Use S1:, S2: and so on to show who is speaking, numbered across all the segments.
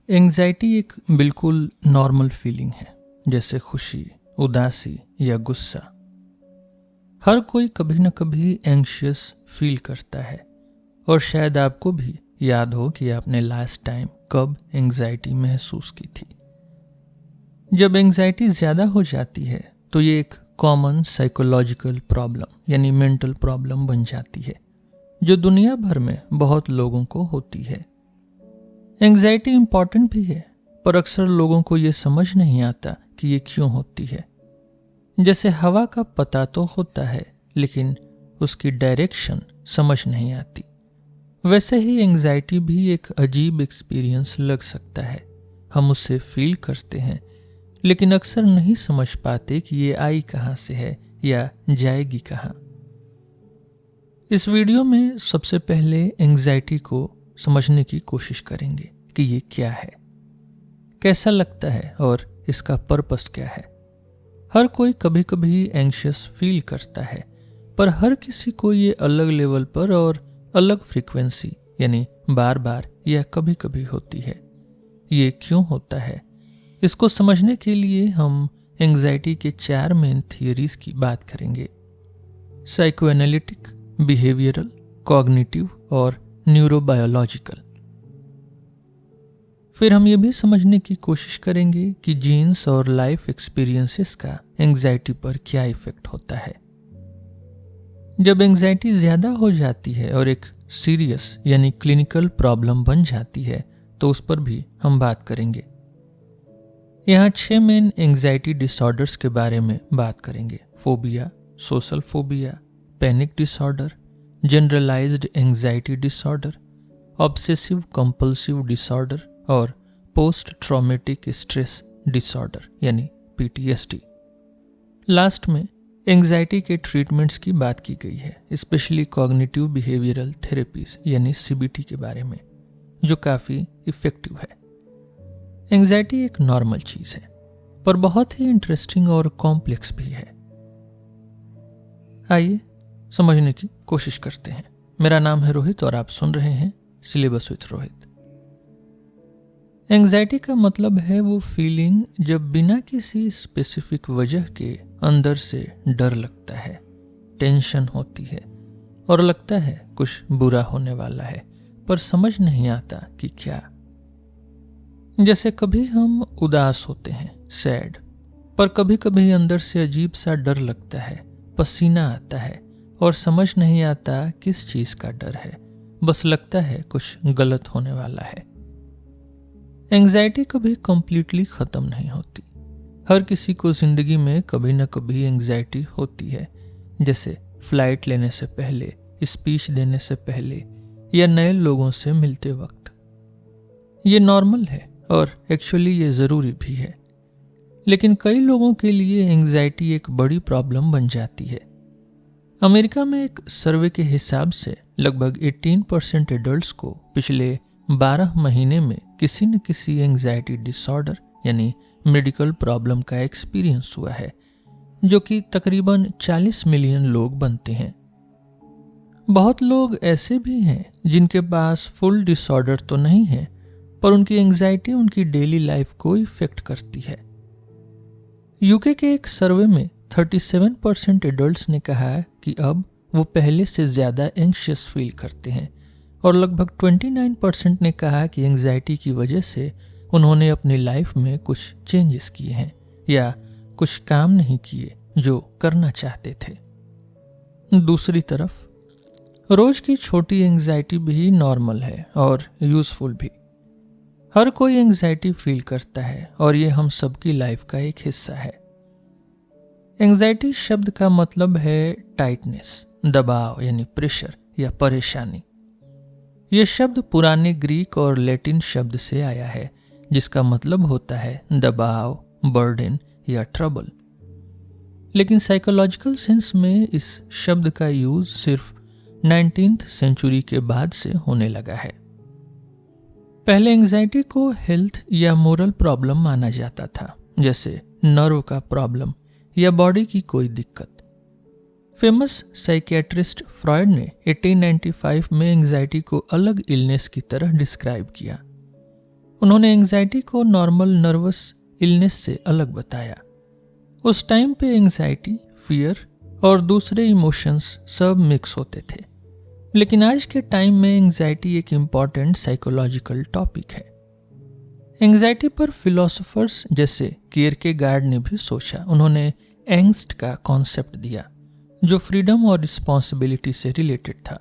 S1: Anxiety एक बिल्कुल normal feeling है, जैसे खुशी, उदासी या गुस्सा। हर कोई कभी न कभी एंग्शियस फील करता है और शायद आपको भी याद हो कि आपने लास्ट टाइम कब एंजाइटी महसूस की थी। जब एंजाइटी ज़्यादा हो जाती है तो ये एक कॉमन साइकोलॉजिकल प्रॉब्लम यानी मेंटल प्रॉब्लम बन जाती है, जो दुनिया भर में बहुत लोगों को होती है। एंजाइटी इम्पॉर्टेंट भी है, पर अक्सर लोगों को ये समझ नहीं आता कि ये क्यों होती है। जैसे हवा का पता तो होता है, लेकिन उसकी डायरेक्शन समझ नहीं आती। वैसे ही एंजाइटी भी एक अजीब एक्सपीरियंस लग सकता है। हम उससे फील करते हैं, लेकिन अक्सर नहीं समझ पाते कि ये आई कहाँ से है या जाएगी कहाँ। इस वीडियो में सबसे पहले एंजाइटी को समझने की कोशिश करेंगे कि ये क्या है, कैसा लगता है और इसका पर्पस क्या है। हर कोई कभी कभी एंग्शियस फील करता है, पर हर किसी को ये अलग लेवल पर और अलग फ्रीक्वेंसी यानी बार बार या कभी कभी होती है। ये क्यों होता है, इसको समझने के लिए हम एंजाइटी के 4 मेन थियरीज की बात करेंगे: साइको एनालिटिक, बिहेवियरल, कॉग्निटिव और न्यूरोबायोलॉजिकल। फिर हम ये भी समझने की कोशिश करेंगे कि जीन्स और लाइफ एक्सपीरियंसेस का एंजाइटी पर क्या इफेक्ट होता है। जब एंजाइटी ज्यादा हो जाती है और एक सीरियस यानी क्लिनिकल प्रॉब्लम बन जाती है तो उस पर भी हम बात करेंगे। यहाँ 6 मेन एंजाइटी डिसऑर्डर्स के बारे में बात करेंगे: phobia, social phobia, panic disorder, generalized anxiety disorder, obsessive compulsive disorder और पोस्ट ट्रॉमेटिक स्ट्रेस डिसऑर्डर यानी PTSD। लास्ट में एंजाइटी के ट्रीटमेंट्स की बात की गई है, स्पेशली कॉग्निटिव बिहेवियरल थेरेपीज यानी CBT के बारे में, जो काफ़ी इफेक्टिव है। एंजाइटी एक नॉर्मल चीज़ है, पर बहुत ही इंटरेस्टिंग और कॉम्प्लेक्स भी है। आइए समझने की कोशिश करते हैं। मेरा नाम है रोहित और आप सुन रहे हैं सिलेबस विथ रोहित। एंजाइटी का मतलब है वो फीलिंग जब बिना किसी स्पेसिफिक वजह के अंदर से डर लगता है, टेंशन होती है और लगता है कुछ बुरा होने वाला है, पर समझ नहीं आता कि क्या। जैसे कभी हम उदास होते हैं, सैड, पर कभी कभी अंदर से अजीब सा डर लगता है, पसीना आता है और समझ नहीं आता किस चीज का डर है, बस लगता है कुछ गलत होने वाला है। एंजाइटी कभी कंप्लीटली खत्म नहीं होती। हर किसी को जिंदगी में कभी न कभी एंजाइटी होती है, जैसे फ्लाइट लेने से पहले, स्पीच देने से पहले या नए लोगों से मिलते वक्त। ये नॉर्मल है और एक्चुअली ये ज़रूरी भी है, लेकिन कई लोगों के लिए एंजाइटी एक बड़ी प्रॉब्लम बन जाती है। अमेरिका में एक सर्वे के हिसाब से लगभग 18% एडल्ट्स को पिछले 12 महीने में किसी न किसी एंजाइटी डिसऑर्डर यानी मेडिकल प्रॉब्लम का एक्सपीरियंस हुआ है, जो कि तकरीबन 40 मिलियन लोग बनते हैं। बहुत लोग ऐसे भी हैं जिनके पास फुल डिसऑर्डर तो नहीं है, पर उनकी एंजाइटी उनकी डेली लाइफ को इफेक्ट करती है। यूके के एक सर्वे में 37% एडल्ट्स ने कहा कि अब वो पहले से ज़्यादा एंग्शियस फील करते हैं और लगभग 29% ने कहा कि एंजाइटी की वजह से उन्होंने अपनी लाइफ में कुछ चेंजेस किए हैं या कुछ काम नहीं किए जो करना चाहते थे। दूसरी तरफ रोज की छोटी एंजाइटी भी नॉर्मल है और यूजफुल भी। हर कोई एंजाइटी फील करता है और ये हम सबकी लाइफ का एक हिस्सा है। एंजाइटी शब्द का मतलब है टाइटनेस, दबाव यानी प्रेशर या परेशानी। यह शब्द पुराने ग्रीक और लैटिन शब्द से आया है, जिसका मतलब होता है दबाव, बर्डन या ट्रबल। लेकिन साइकोलॉजिकल सेंस में इस शब्द का यूज सिर्फ 19th सेंचुरी के बाद से होने लगा है। पहले एंजाइटी को हेल्थ या मोरल प्रॉब्लम माना जाता था, जैसे नर्व का प्रॉब्लम या बॉडी की कोई दिक्कत। फेमस साइकियाट्रिस्ट फ्रॉयड ने 1895 में एंजाइटी को अलग इलनेस की तरह डिस्क्राइब किया। उन्होंने एंजाइटी को नॉर्मल नर्वस इलनेस से अलग बताया। उस टाइम पे एंजाइटी, फियर और दूसरे इमोशंस सब मिक्स होते थे, लेकिन आज के टाइम में एंजाइटी एक इम्पॉर्टेंट साइकोलॉजिकल टॉपिक है। एंजाइटी पर फिलोसोफर्स जैसे कियरकेगार्ड ने भी सोचा। उन्होंने एंग्स्ट का कॉन्सेप्ट दिया जो फ्रीडम और रिस्पॉन्सिबिलिटी से रिलेटेड था।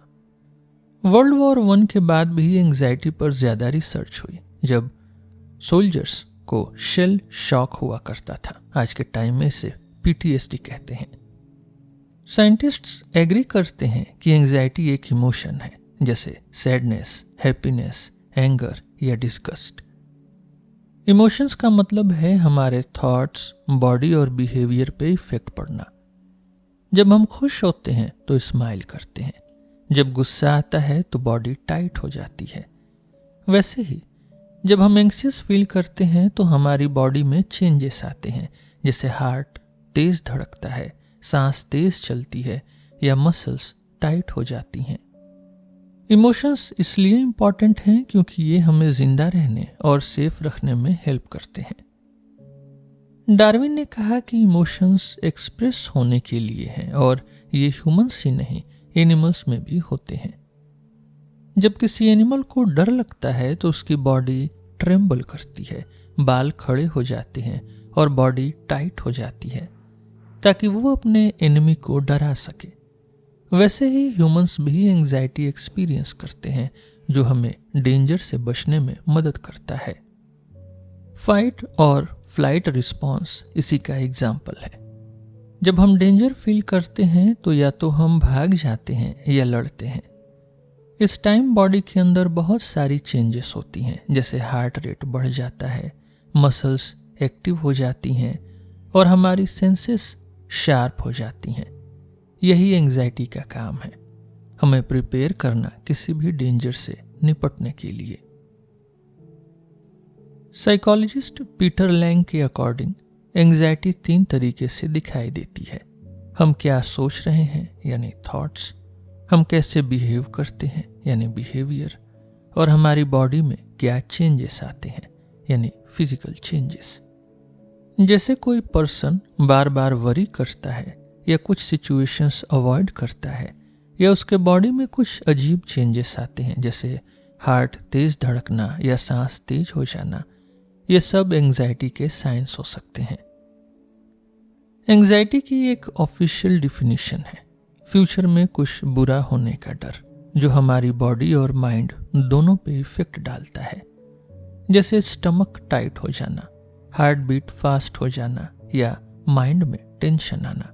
S1: वर्ल्ड वॉर 1 के बाद भी एंजाइटी पर ज्यादा रिसर्च हुई जब सोल्जर्स को शेल शॉक हुआ करता था। आज के टाइम में इसे PTSD कहते हैं। साइंटिस्ट्स एग्री करते हैं कि एंजाइटी एक इमोशन है, जैसे सैडनेस, हैप्पीनेस, एंगर या डिस्गस्ट। इमोशंस का मतलब है हमारे थॉट्स, बॉडी और बिहेवियर पे इफेक्ट पड़ना। जब हम खुश होते हैं तो स्माइल करते हैं, जब गुस्सा आता है तो बॉडी टाइट हो जाती है। वैसे ही जब हम एंग्शियस फील करते हैं तो हमारी बॉडी में चेंजेस आते हैं, जैसे हार्ट तेज धड़कता है, सांस तेज चलती है या मसल्स टाइट हो जाती हैं। इमोशंस इसलिए इंपॉर्टेंट हैं क्योंकि ये हमें जिंदा रहने और सेफ रखने में हेल्प करते हैं। डार्विन ने कहा कि इमोशंस एक्सप्रेस होने के लिए हैं और ये ह्यूमंस ही नहीं, एनिमल्स में भी होते हैं। जब किसी एनिमल को डर लगता है तो उसकी बॉडी ट्रेम्बल करती है, बाल खड़े हो जाते हैं और बॉडी टाइट हो जाती है ताकि वो अपने एनिमी को डरा सके। वैसे ही ह्यूमंस भी एंजाइटी एक्सपीरियंस करते हैं जो हमें डेंजर से बचने में मदद करता है। फाइट और फ्लाइट रिस्पॉन्स इसी का एग्जाम्पल है। जब हम डेंजर फील करते हैं तो या तो हम भाग जाते हैं या लड़ते हैं। इस टाइम बॉडी के अंदर बहुत सारी चेंजेस होती हैं, जैसे हार्ट रेट बढ़ जाता है, मसल्स एक्टिव हो जाती हैं और हमारी सेंसेस शार्प हो जाती हैं। यही एंजाइटी का काम है, हमें प्रिपेयर करना किसी भी डेंजर से निपटने के लिए। साइकोलॉजिस्ट पीटर लैंग के अकॉर्डिंग एंजाइटी 3 तरीके से दिखाई देती है। हम क्या सोच रहे हैं यानी थॉट्स, हम कैसे बिहेव करते हैं यानी बिहेवियर, और हमारी बॉडी में क्या चेंजेस आते हैं यानी फिजिकल चेंजेस। जैसे कोई पर्सन बार बार वरी करता है या कुछ सिचुएशंस अवॉइड करता है या उसके बॉडी में कुछ अजीब चेंजेस आते हैं, जैसे हार्ट तेज धड़कना या सांस तेज हो जाना, ये सब एंजाइटी के साइंस हो सकते हैं। एंजाइटी की एक ऑफिशियल डिफिनीशन है, फ्यूचर में कुछ बुरा होने का डर जो हमारी बॉडी और माइंड दोनों पे इफेक्ट डालता है, जैसे स्टमक टाइट हो जाना, हार्ट बीट फास्ट हो जाना या माइंड में टेंशन आना।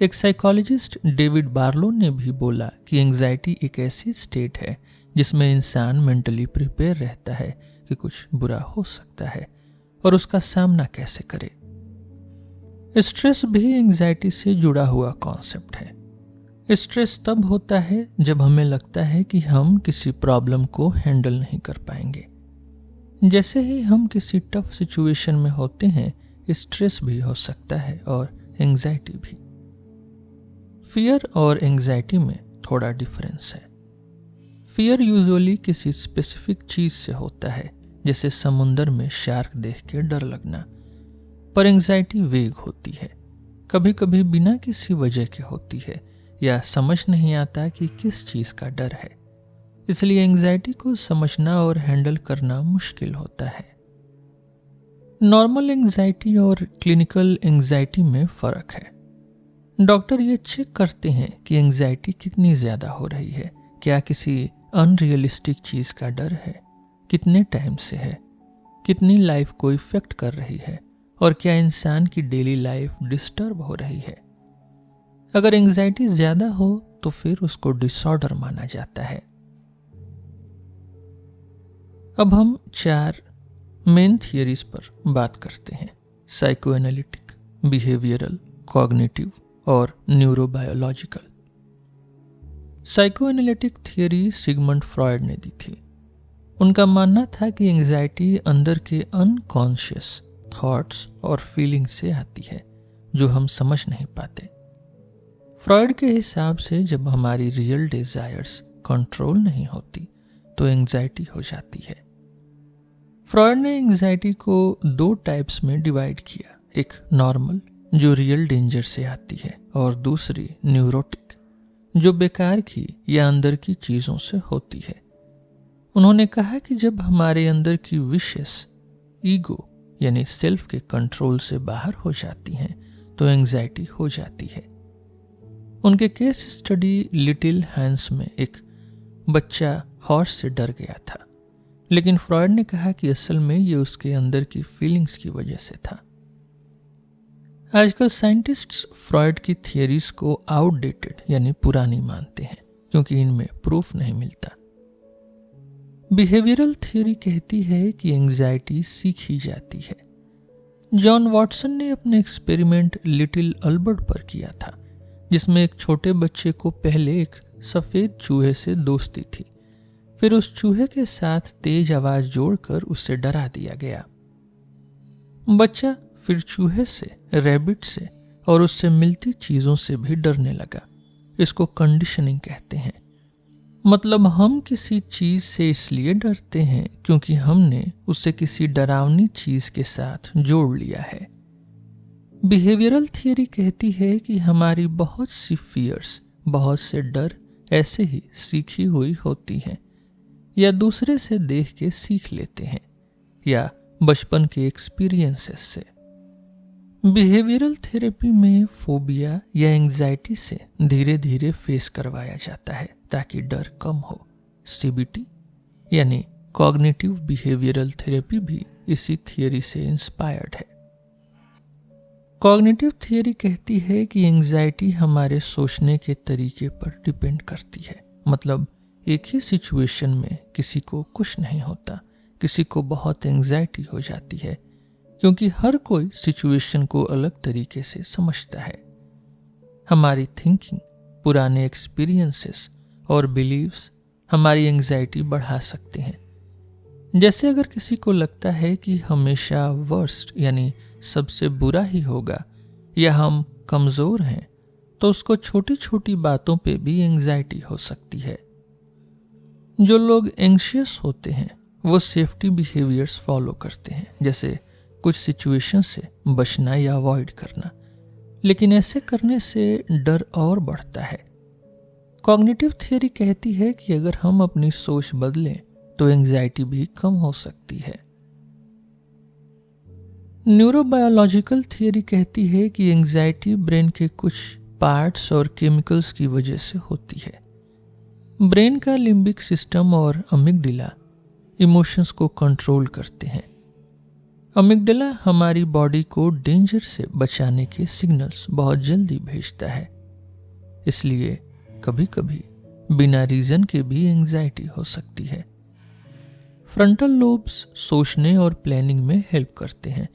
S1: एक साइकोलॉजिस्ट डेविड बार्लो ने भी बोला कि एंजाइटी एक ऐसी स्टेट है जिसमें इंसान मेंटली प्रिपेयर रहता है कि कुछ बुरा हो सकता है और उसका सामना कैसे करे। स्ट्रेस भी एंजाइटी से जुड़ा हुआ कॉन्सेप्ट है। स्ट्रेस तब होता है जब हमें लगता है कि हम किसी प्रॉब्लम को हैंडल नहीं कर पाएंगे। जैसे ही हम किसी टफ सिचुएशन में होते हैं, स्ट्रेस भी हो सकता है और एंजाइटी भी। फियर और एंजाइटी में थोड़ा डिफरेंस है। फियर यूजुअली किसी स्पेसिफिक चीज से होता है, जैसे समुंदर में शार्क देख के डर लगना, पर एंजाइटी वेग होती है, कभी कभी बिना किसी वजह के होती है या समझ नहीं आता कि किस चीज का डर है। इसलिए एंजाइटी को समझना और हैंडल करना मुश्किल होता है। नॉर्मल एंजाइटी और क्लिनिकल एंजाइटी में फर्क है। डॉक्टर ये चेक करते हैं कि एंजाइटी कितनी ज्यादा हो रही है, क्या किसी अनरियलिस्टिक चीज का डर है, कितने टाइम से है, कितनी लाइफ को इफेक्ट कर रही है और क्या इंसान की डेली लाइफ डिस्टर्ब हो रही है। अगर एंजाइटी ज्यादा हो तो फिर उसको डिसऑर्डर माना जाता है। अब हम 4 मेन थियरीज पर बात करते हैं, साइको एनालिटिक, बिहेवियरल, कॉग्निटिव और neurobiological. Psycho analytic theory Sigmund Freud ने दी थी। उनका मानना था कि एंजाइटी अंदर के अनकॉन्शियस थॉट्स और फीलिंग से आती है जो हम समझ नहीं पाते। फ्रॉयड के हिसाब से जब हमारी रियल डिजायर्स कंट्रोल नहीं होती तो एंजाइटी हो जाती है। फ्रॉयड ने एंजाइटी को 2 टाइप्स में डिवाइड किया, एक नॉर्मल जो रियल डेंजर से आती है और दूसरी न्यूरोटिक जो बेकार की या अंदर की चीजों से होती है। उन्होंने कहा कि जब हमारे अंदर की विशेस ईगो यानी सेल्फ के कंट्रोल से बाहर हो जाती हैं तो एंजाइटी हो जाती है। उनके केस स्टडी लिटिल हैंस में एक बच्चा हॉर्स से डर गया था, लेकिन फ्रॉयड ने कहा कि असल में ये उसके अंदर की फीलिंग्स की वजह से था। आजकल साइंटिस्ट्स फ्रॉयड की थियरीज को आउटडेटेड यानी पुरानी मानते हैं क्योंकि इनमें प्रूफ नहीं मिलता। बिहेवियरल थियरी कहती है कि एंजाइटी सीखी जाती है। जॉन वॉटसन ने अपने एक्सपेरिमेंट लिटिल अल्बर्ट पर किया था, जिसमें एक छोटे बच्चे को पहले एक सफेद चूहे से दोस्ती थी, फिर उस चूहे के साथ तेज आवाज जोड़कर उसे डरा दिया गया। बच्चा फिर चूहे से, रैबिट से और उससे मिलती चीजों से भी डरने लगा। इसको कंडीशनिंग कहते हैं। मतलब हम किसी चीज से इसलिए डरते हैं क्योंकि हमने उसे किसी डरावनी चीज के साथ जोड़ लिया है। बिहेवियरल थियरी कहती है कि हमारी बहुत सी फियर्स, बहुत से डर ऐसे ही सीखी हुई होती हैं, या दूसरे से देख के सीख लेते हैं, या बचपन के एक्सपीरियंसेस से। बिहेवियरल थेरेपी में फोबिया या एंजाइटी से धीरे धीरे फेस करवाया जाता है ताकि डर कम हो। सीबीटी यानी कॉग्निटिव बिहेवियरल थेरेपी भी इसी थियरी से इंस्पायर्ड है। कॉग्निटिव थियरी कहती है कि एंजाइटी हमारे सोचने के तरीके पर डिपेंड करती है। मतलब एक ही सिचुएशन में किसी को कुछ नहीं होता, किसी को बहुत एंजाइटी हो जाती है, क्योंकि हर कोई सिचुएशन को अलग तरीके से समझता है। हमारी थिंकिंग, पुराने एक्सपीरियंसेस और बिलीव्स हमारी एंजाइटी बढ़ा सकते हैं। जैसे अगर किसी को लगता है कि हमेशा वर्स्ट यानी सबसे बुरा ही होगा, या हम कमजोर हैं, तो उसको छोटी छोटी बातों पे भी एंजाइटी हो सकती है। जो लोग एंग्शियस होते हैं वो सेफ्टी बिहेवियर्स फॉलो करते हैं, जैसे कुछ सिचुएशन से बचना या अवॉइड करना, लेकिन ऐसे करने से डर और बढ़ता है। कॉग्निटिव थियरी कहती है कि अगर हम अपनी सोच बदलें तो एंजाइटी भी कम हो सकती है। न्यूरोबायोलॉजिकल थियरी कहती है कि एंजाइटी ब्रेन के कुछ पार्ट्स और केमिकल्स की वजह से होती है। ब्रेन का लिम्बिक सिस्टम और अमिगडाला इमोशंस को कंट्रोल करते हैं। अमिगडाला हमारी बॉडी को डेंजर से बचाने के सिग्नल्स बहुत जल्दी भेजता है। इसलिए कभी कभी बिना रीजन के भी एंजाइटी हो सकती है। फ्रंटल लोब्स सोचने और प्लानिंग में हेल्प करते हैं,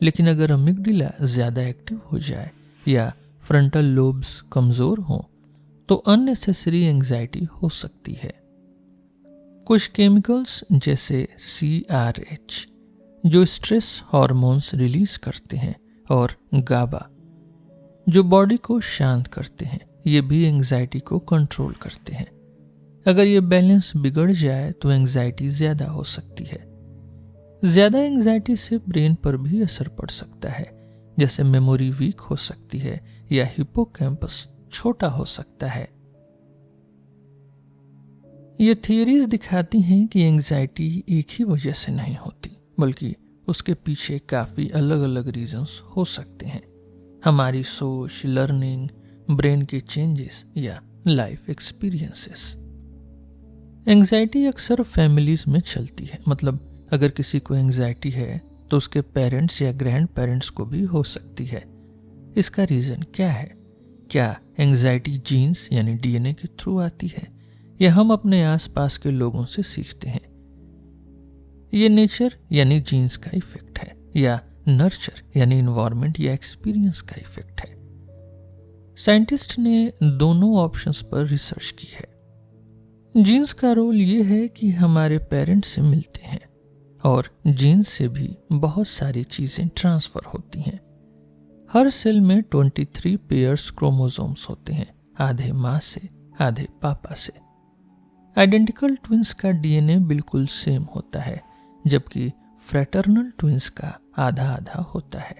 S1: लेकिन अगर अमिगडाला ज्यादा एक्टिव हो जाए या फ्रंटल लोब्स कमजोर हों तो अननेसेसरी एंजाइटी हो सकती है। कुछ केमिकल्स जैसे CRH जो स्ट्रेस हार्मोन्स रिलीज करते हैं और गाबा जो बॉडी को शांत करते हैं, ये भी एंजाइटी को कंट्रोल करते हैं। अगर ये बैलेंस बिगड़ जाए तो एंजाइटी ज्यादा हो सकती है। ज्यादा एंजाइटी से ब्रेन पर भी असर पड़ सकता है, जैसे मेमोरी वीक हो सकती है या हिप्पोकैम्पस छोटा हो सकता है। ये थियरीज दिखाती हैं कि एंजाइटी एक ही वजह से नहीं होती, बल्कि उसके पीछे काफी अलग अलग रीजंस हो सकते हैं। हमारी सोच, लर्निंग, ब्रेन के चेंजेस या लाइफ एक्सपीरियंसेस। एंजाइटी अक्सर फैमिलीज में चलती है। मतलब अगर किसी को एंजाइटी है तो उसके पेरेंट्स या ग्रैंड पेरेंट्स को भी हो सकती है। इसका रीजन क्या है? क्या एंजाइटी जीन्स यानी DNA के थ्रू आती है, या हम अपने आसपास के लोगों से सीखते हैं? ये नेचर यानी जीन्स का इफेक्ट है, या नर्चर यानी इन्वायरमेंट या एक्सपीरियंस का इफेक्ट है? साइंटिस्ट ने दोनों ऑप्शंस पर रिसर्च की है। जीन्स का रोल ये है कि हमारे पेरेंट्स से मिलते हैं, और जीन्स से भी बहुत सारी चीजें ट्रांसफर होती हैं। हर सेल में 23 पेयर्स क्रोमोसोम्स होते हैं, आधे माँ से आधे पापा से। आइडेंटिकल ट्विंस का DNA बिल्कुल सेम होता है, जबकि फ्रैटर्नल ट्विंस का आधा आधा होता है।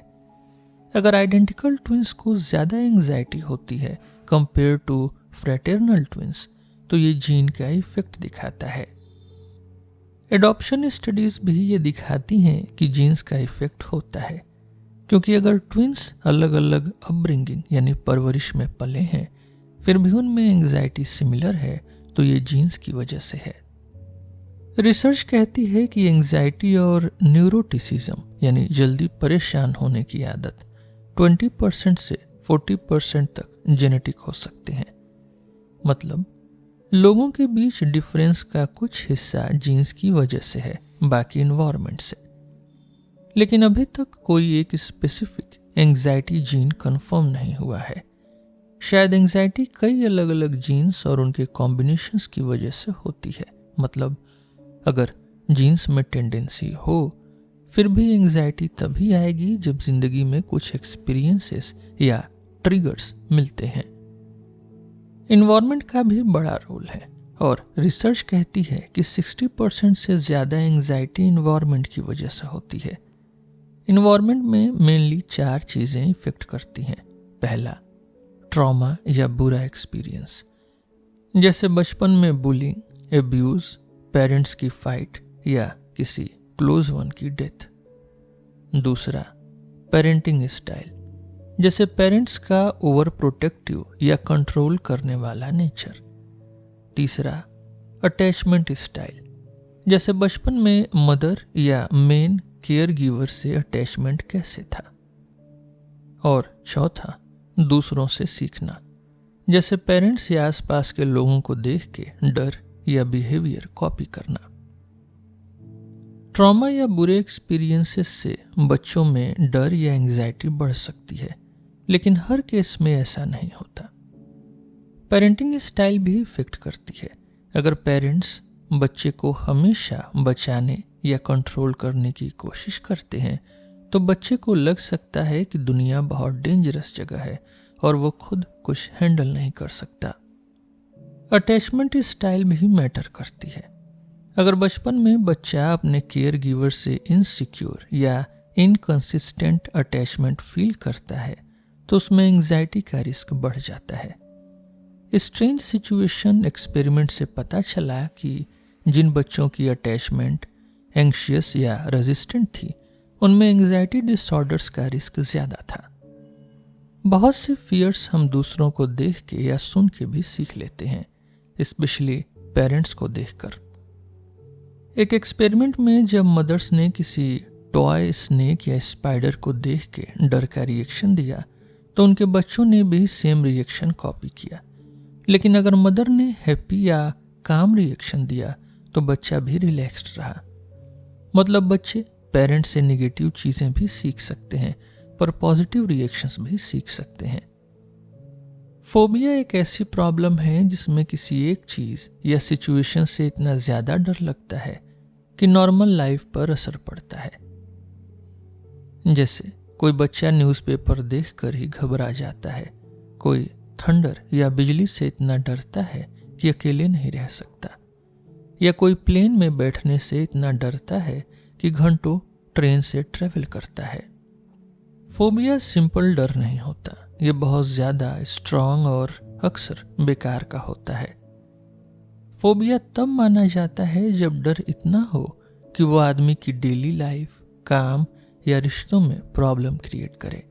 S1: अगर आइडेंटिकल ट्विंस को ज़्यादा एंग्जाइटी होती है कंपेयर टू फ्रैटर्नल ट्विंस तो ये जीन का इफेक्ट दिखाता है। एडॉप्शन स्टडीज भी ये दिखाती हैं कि जीन्स का इफेक्ट होता है, क्योंकि अगर ट्विंस अलग अलग अपब्रिंगिंग यानी परवरिश में पले हैं फिर भी उनमें एंग्जाइटी सिमिलर है तो ये जीन्स की वजह से है। रिसर्च कहती है कि एंग्जाइटी और न्यूरोटिसिज्म यानी जल्दी परेशान होने की आदत 20% से 40% तक जेनेटिक हो सकते हैं। मतलब लोगों के बीच डिफरेंस का कुछ हिस्सा जीन्स की वजह से है, बाकी इन्वायरमेंट से। लेकिन अभी तक कोई एक स्पेसिफिक एंग्जाइटी जीन कंफर्म नहीं हुआ है। शायद एंग्जाइटी कई अलग अलग जीन्स और उनके कॉम्बिनेशंस की वजह से होती है। मतलब अगर जीन्स में टेंडेंसी हो फिर भी एंग्जाइटी तभी आएगी जब जिंदगी में कुछ एक्सपीरियंसेस या ट्रिगर्स मिलते हैं। इन्वायरमेंट का भी बड़ा रोल है और रिसर्च कहती है कि 60% से ज़्यादा एंग्जाइटी इन्वायरमेंट की वजह से होती है। इन्वायरमेंट में मेनली 4 चीज़ें इफेक्ट करती हैं। पहला, ट्रॉमा या बुरा एक्सपीरियंस, जैसे बचपन में बुलिंग, एब्यूज, पेरेंट्स की फाइट या किसी क्लोज वन की डेथ। दूसरा, पेरेंटिंग स्टाइल, जैसे पेरेंट्स का ओवर प्रोटेक्टिव या कंट्रोल करने वाला नेचर। तीसरा, अटैचमेंट स्टाइल, जैसे बचपन में मदर या मेन केयर गिवर से अटैचमेंट कैसे था। और चौथा, दूसरों से सीखना, जैसे पेरेंट्स या आसपास के लोगों को देख के डर या बिहेवियर कॉपी करना। ट्रॉमा या बुरे एक्सपीरियंसेस से बच्चों में डर या एंग्जाइटी बढ़ सकती है, लेकिन हर केस में ऐसा नहीं होता। पेरेंटिंग स्टाइल भी इफेक्ट करती है। अगर पेरेंट्स बच्चे को हमेशा बचाने या कंट्रोल करने की कोशिश करते हैं तो बच्चे को लग सकता है कि दुनिया बहुत डेंजरस जगह है और वो खुद कुछ हैंडल नहीं कर सकता। अटैचमेंट स्टाइल भी मैटर करती है। अगर बचपन में बच्चा अपने केयर गिवर से इनसिक्योर या इनकंसिस्टेंट अटैचमेंट फील करता है तो उसमें एंग्जाइटी का रिस्क बढ़ जाता है। स्ट्रेंज सिचुएशन एक्सपेरिमेंट से पता चला कि जिन बच्चों की अटैचमेंट एंग्शियस या रेजिस्टेंट थी उनमें एंग्जाइटी डिसऑर्डर्स का रिस्क ज्यादा था। बहुत से फियर्स हम दूसरों को देख के या सुन के भी सीख लेते हैं, स्पेशली पेरेंट्स को देखकर। एक एक्सपेरिमेंट में जब मदर्स ने किसी टॉय स्नेक या स्पाइडर को देख के डर का रिएक्शन दिया तो उनके बच्चों ने भी सेम रिएक्शन कॉपी किया। लेकिन अगर मदर ने हैप्पी या काम रिएक्शन दिया तो बच्चा भी रिलैक्स्ड रहा। मतलब बच्चे पेरेंट्स से निगेटिव चीजें भी सीख सकते हैं पर पॉजिटिव रिएक्शंस भी सीख सकते हैं। फोबिया एक ऐसी प्रॉब्लम है जिसमें किसी एक चीज या सिचुएशन से इतना ज्यादा डर लगता है कि नॉर्मल लाइफ पर असर पड़ता है। जैसे कोई बच्चा न्यूज़पेपर देखकर ही घबरा जाता है, कोई थंडर या बिजली से इतना डरता है कि अकेले नहीं रह सकता, या कोई प्लेन में बैठने से इतना डरता है कि घंटों ट्रेन से ट्रेवल करता है। फोबिया सिंपल डर नहीं होता, ये बहुत ज्यादा स्ट्रांग और अक्सर बेकार का होता है। फोबिया तब माना जाता है जब डर इतना हो कि वो आदमी की डेली लाइफ, काम या रिश्तों में प्रॉब्लम क्रिएट करे।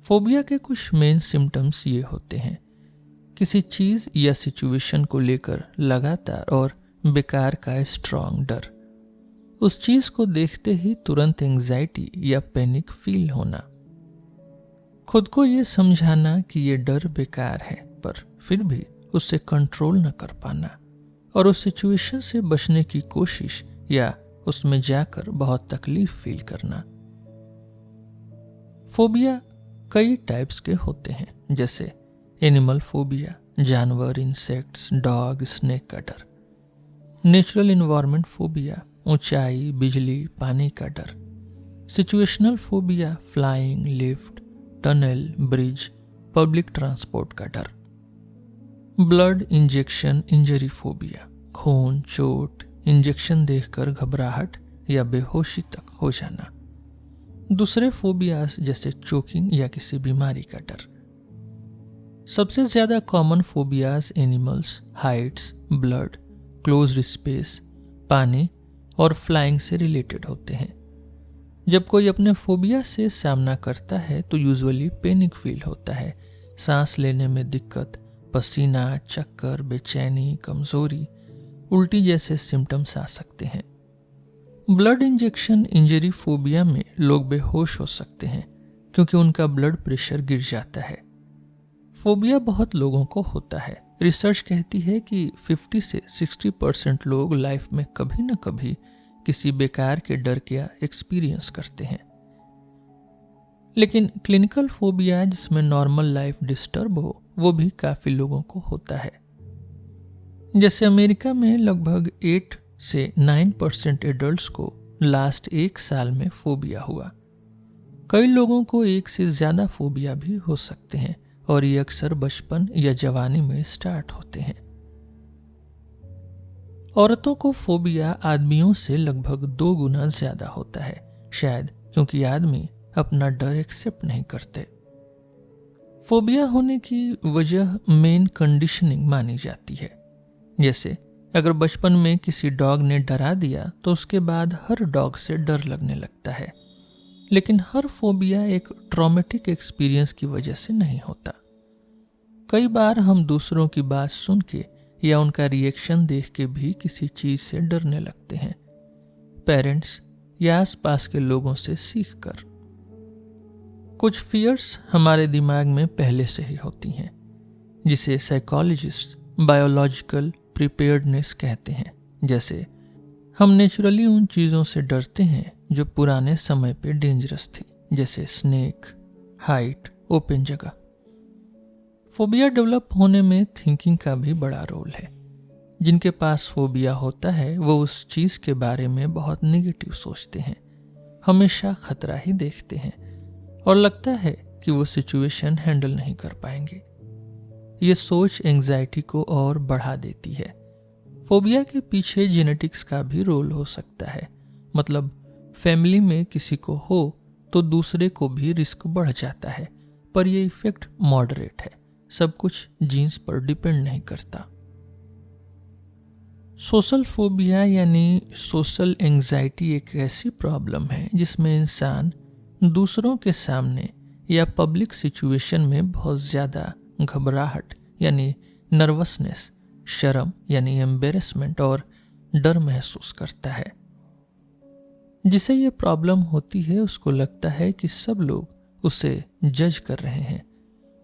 S1: फोबिया के कुछ मेन सिम्टम्स ये होते हैं: किसी चीज या सिचुएशन को लेकर लगातार और बेकार का स्ट्रांग डर, उस चीज को देखते ही तुरंत एंग्जाइटी या पैनिक फील होना, खुद को ये समझाना कि ये डर बेकार है पर फिर भी उससे कंट्रोल न कर पाना, और उस सिचुएशन से बचने की कोशिश या उसमें जाकर बहुत तकलीफ फील करना। फोबिया कई टाइप्स के होते हैं, जैसे एनिमल फोबिया, जानवर, इंसेक्ट्स, डॉग, स्नेक का डर। नेचुरल इन्वायरमेंट फोबिया, ऊंचाई, बिजली, पानी का डर। Situational phobia, flying, lift, tunnel, bridge, public transport का डर। ब्लड इंजेक्शन इंजरी फोबिया, खून, चोट, इंजेक्शन देखकर घबराहट या बेहोशी तक हो जाना। दूसरे फोबियाज जैसे चोकिंग या किसी बीमारी का डर। सबसे ज्यादा common phobias animals, Heights, blood, closed space, पानी और फ्लाइंग से रिलेटेड होते हैं। जब कोई अपने फोबिया से सामना करता है तो यूजुअली पैनिक फील होता है, सांस लेने में दिक्कत, पसीना, चक्कर, बेचैनी, कमजोरी, उल्टी जैसे सिम्टम्स आ सकते हैं। ब्लड इंजेक्शन इंजरी फोबिया में लोग बेहोश हो सकते हैं क्योंकि उनका ब्लड प्रेशर गिर जाता है। फोबिया बहुत लोगों को होता है। रिसर्च कहती है कि 50 से 60% लोग लाइफ में कभी न कभी किसी बेकार के डर का एक्सपीरियंस करते हैं। लेकिन क्लिनिकल फोबिया जिसमें नॉर्मल लाइफ डिस्टर्ब हो, वो भी काफी लोगों को होता है। जैसे अमेरिका में लगभग 8 से 9% एडल्ट्स को लास्ट 1 साल में फोबिया हुआ। कई लोगों को एक से ज्यादा फोबिया भी हो सकते हैं और ये अक्सर बचपन या जवानी में स्टार्ट होते हैं। औरतों को फोबिया आदमियों से लगभग 2 गुना ज्यादा होता है, शायद क्योंकि आदमी अपना डर एक्सेप्ट नहीं करते। फोबिया होने की वजह मेन कंडीशनिंग मानी जाती है। जैसे अगर बचपन में किसी डॉग ने डरा दिया तो उसके बाद हर डॉग से डर लगने लगता है। लेकिन हर फोबिया एक ट्रॉमेटिक एक्सपीरियंस की वजह से नहीं होता। कई बार हम दूसरों की बात सुन के या उनका रिएक्शन देख के भी किसी चीज से डरने लगते हैं, पेरेंट्स या आसपास के लोगों से सीखकर। कुछ फियर्स हमारे दिमाग में पहले से ही होती हैं, जिसे साइकोलॉजिस्ट बायोलॉजिकल प्रिपेयर्डनेस कहते हैं। जैसे हम नेचुरली उन चीजों से डरते हैं जो पुराने समय पे डेंजरस थी, जैसे स्नेक, हाइट, ओपन जगह। फोबिया डेवलप होने में थिंकिंग का भी बड़ा रोल है। जिनके पास फोबिया होता है वो उस चीज के बारे में बहुत नेगेटिव सोचते हैं, हमेशा खतरा ही देखते हैं और लगता है कि वो सिचुएशन हैंडल नहीं कर पाएंगे। ये सोच एंजाइटी को और बढ़ा देती है। फोबिया के पीछे जेनेटिक्स का भी रोल हो सकता है, मतलब फैमिली में किसी को हो तो दूसरे को भी रिस्क बढ़ जाता है, पर यह इफेक्ट मॉडरेट है, सब कुछ जीन्स पर डिपेंड नहीं करता। सोशल फोबिया यानी सोशल एंजाइटी एक ऐसी प्रॉब्लम है जिसमें इंसान दूसरों के सामने या पब्लिक सिचुएशन में बहुत ज़्यादा घबराहट यानी नर्वसनेस, शर्म यानी एम्बेरसमेंट और डर महसूस करता है। जिसे ये प्रॉब्लम होती है उसको लगता है कि सब लोग उसे जज कर रहे हैं,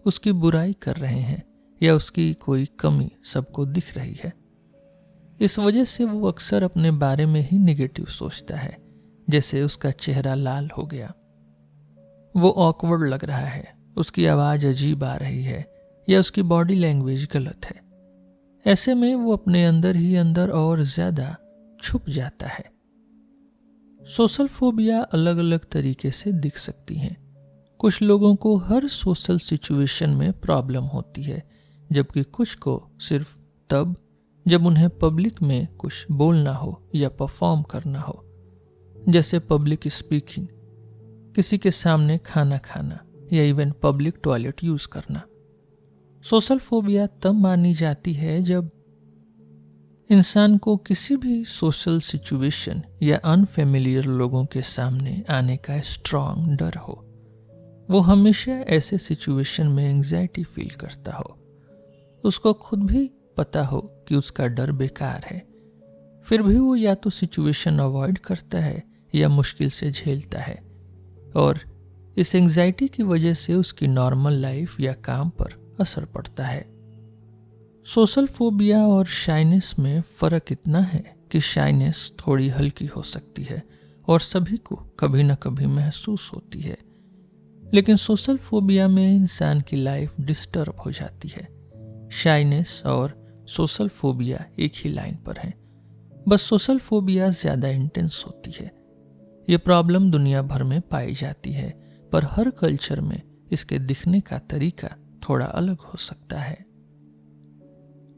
S1: उसकी बुराई कर रहे हैं या उसकी कोई कमी सबको दिख रही है। इस वजह से वो अक्सर अपने बारे में ही निगेटिव सोचता है, जैसे उसका चेहरा लाल हो गया, वो ऑकवर्ड लग रहा है, उसकी आवाज अजीब आ रही है या उसकी बॉडी लैंग्वेज गलत है। ऐसे में वो अपने अंदर ही अंदर और ज्यादा छुप जाता है। सोशल फोबिया अलग अलग तरीके से दिख सकती हैं। कुछ लोगों को हर सोशल सिचुएशन में प्रॉब्लम होती है, जबकि कुछ को सिर्फ तब जब उन्हें पब्लिक में कुछ बोलना हो या परफॉर्म करना हो, जैसे पब्लिक स्पीकिंग, किसी के सामने खाना खाना या इवन पब्लिक टॉयलेट यूज करना। सोशल फोबिया तब मानी जाती है जब इंसान को किसी भी सोशल सिचुएशन या अनफेमिलियर लोगों के सामने आने का स्ट्रांग डर हो। वो हमेशा ऐसे सिचुएशन में एंजाइटी फील करता हो, उसको खुद भी पता हो कि उसका डर बेकार है, फिर भी वो या तो सिचुएशन अवॉइड करता है या मुश्किल से झेलता है, और इस एंजाइटी की वजह से उसकी नॉर्मल लाइफ या काम पर असर पड़ता है। सोशल फोबिया और शाइनेस में फर्क इतना है कि शाइनेस थोड़ी हल्की हो सकती है और सभी को कभी न कभी महसूस होती है, लेकिन सोशल फोबिया में इंसान की लाइफ डिस्टर्ब हो जाती है। शाइनेस और सोशल फोबिया एक ही लाइन पर है, बस सोशल फोबिया ज्यादा इंटेंस होती है। ये प्रॉब्लम दुनिया भर में पाई जाती है, पर हर कल्चर में इसके दिखने का तरीका थोड़ा अलग हो सकता है।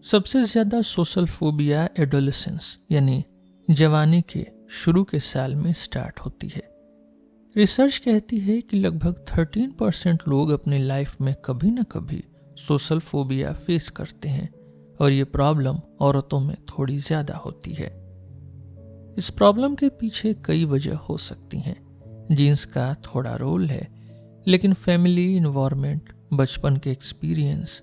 S1: सबसे ज्यादा सोशल फोबिया एडोलेसेंस यानी जवानी के शुरू के साल में स्टार्ट होती है। रिसर्च कहती है कि लगभग 13% लोग अपनी लाइफ में कभी न कभी सोशल फोबिया फेस करते हैं और ये प्रॉब्लम औरतों में थोड़ी ज़्यादा होती है। इस प्रॉब्लम के पीछे कई वजह हो सकती हैं। जीन्स का थोड़ा रोल है, लेकिन फैमिली इन्वायरमेंट, बचपन के एक्सपीरियंस,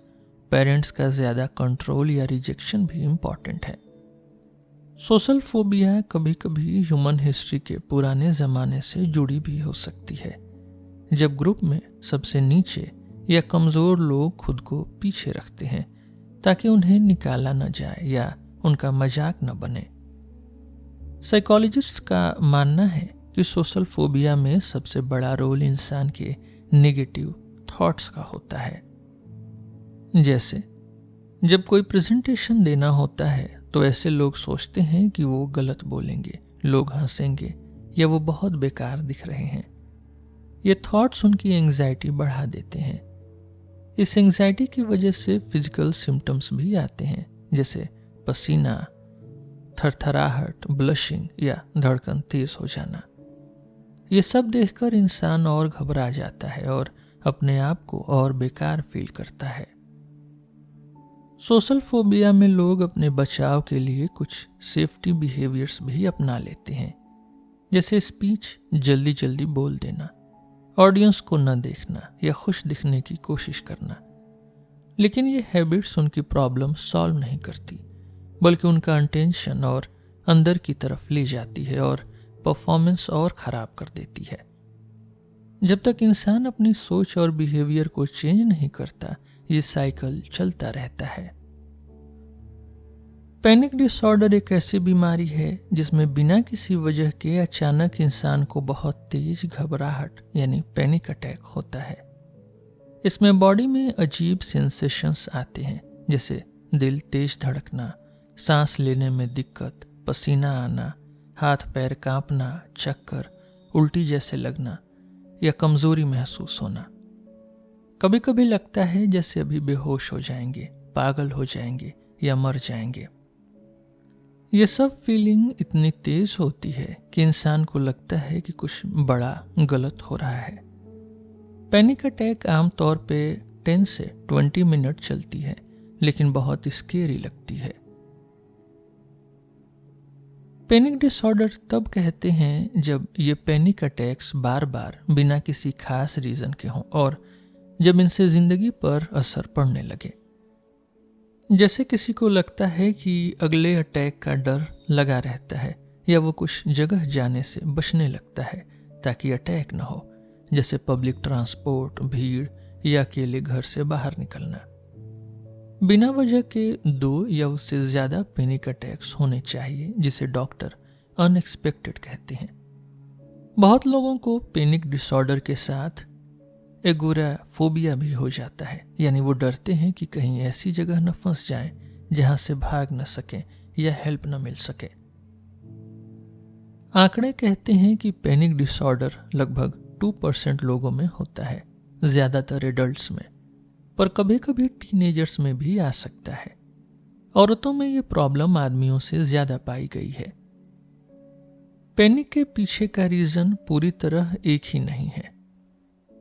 S1: पेरेंट्स का ज़्यादा कंट्रोल या रिजेक्शन भी इम्पॉर्टेंट है। सोशल फोबिया कभी कभी ह्यूमन हिस्ट्री के पुराने ज़माने से जुड़ी भी हो सकती है, जब ग्रुप में सबसे नीचे या कमज़ोर लोग खुद को पीछे रखते हैं ताकि उन्हें निकाला न जाए या उनका मजाक न बने। साइकोलॉजिस्ट्स का मानना है कि सोशल फोबिया में सबसे बड़ा रोल इंसान के नेगेटिव थॉट्स का होता है। जैसे जब कोई प्रेजेंटेशन देना होता है तो ऐसे लोग सोचते हैं कि वो गलत बोलेंगे, लोग हंसेंगे या वो बहुत बेकार दिख रहे हैं। ये थॉट्स उनकी एंग्जाइटी बढ़ा देते हैं। इस एंग्जाइटी की वजह से फिजिकल सिम्टम्स भी आते हैं, जैसे पसीना, थरथराहट, ब्लशिंग या धड़कन तेज हो जाना। ये सब देखकर इंसान और घबरा जाता है और अपने आप को और बेकार फील करता है। सोशल फोबिया में लोग अपने बचाव के लिए कुछ सेफ्टी बिहेवियर्स भी अपना लेते हैं, जैसे स्पीच जल्दी जल्दी बोल देना, ऑडियंस को न देखना या खुश दिखने की कोशिश करना। लेकिन ये हैबिट्स उनकी प्रॉब्लम सॉल्व नहीं करती, बल्कि उनका अटेंशन और अंदर की तरफ ले जाती है और परफॉर्मेंस और ख़राब कर देती है। जब तक इंसान अपनी सोच और बिहेवियर को चेंज नहीं करता, ये साइकिल चलता रहता है। पैनिक डिसऑर्डर एक ऐसी बीमारी है जिसमें बिना किसी वजह के अचानक इंसान को बहुत तेज घबराहट यानी पैनिक अटैक होता है। इसमें बॉडी में अजीब सेंसेशंस आते हैं, जैसे दिल तेज धड़कना, सांस लेने में दिक्कत, पसीना आना, हाथ पैर कांपना, चक्कर, उल्टी जैसे लगना या कमजोरी महसूस होना। कभी कभी लगता है जैसे अभी बेहोश हो जाएंगे, पागल हो जाएंगे या मर जाएंगे। ये सब फीलिंग इतनी तेज होती है कि इंसान को लगता है कि कुछ बड़ा गलत हो रहा है। पैनिक अटैक आमतौर पे 10 से 20 मिनट चलती है, लेकिन बहुत स्केरी लगती है। पैनिक डिसऑर्डर तब कहते हैं जब ये पैनिक अटैक्स बार बार बिना किसी खास रीजन के हों और जब इनसे जिंदगी पर असर पड़ने लगे। जैसे किसी को लगता है कि अगले अटैक का डर लगा रहता है या वो कुछ जगह जाने से बचने लगता है ताकि अटैक ना हो, जैसे पब्लिक ट्रांसपोर्ट, भीड़ या अकेले घर से बाहर निकलना। बिना वजह के 2 या उससे ज़्यादा पैनिक अटैक्स होने चाहिए, जिसे डॉक्टर अनएक्सपेक्टेड कहते हैं। बहुत लोगों को पैनिक डिसऑर्डर के साथ एगोराफोबिया भी हो जाता है, यानी वो डरते हैं कि कहीं ऐसी जगह न फंस जाएं जहां से भाग न सकें या हेल्प न मिल सके। आंकड़े कहते हैं कि पैनिक डिसऑर्डर लगभग 2% लोगों में होता है, ज्यादातर एडल्ट्स में, पर कभी कभी टीनेजर्स में भी आ सकता है। औरतों में ये प्रॉब्लम आदमियों से ज्यादा पाई गई है। पैनिक के पीछे का रीजन पूरी तरह एक ही नहीं है।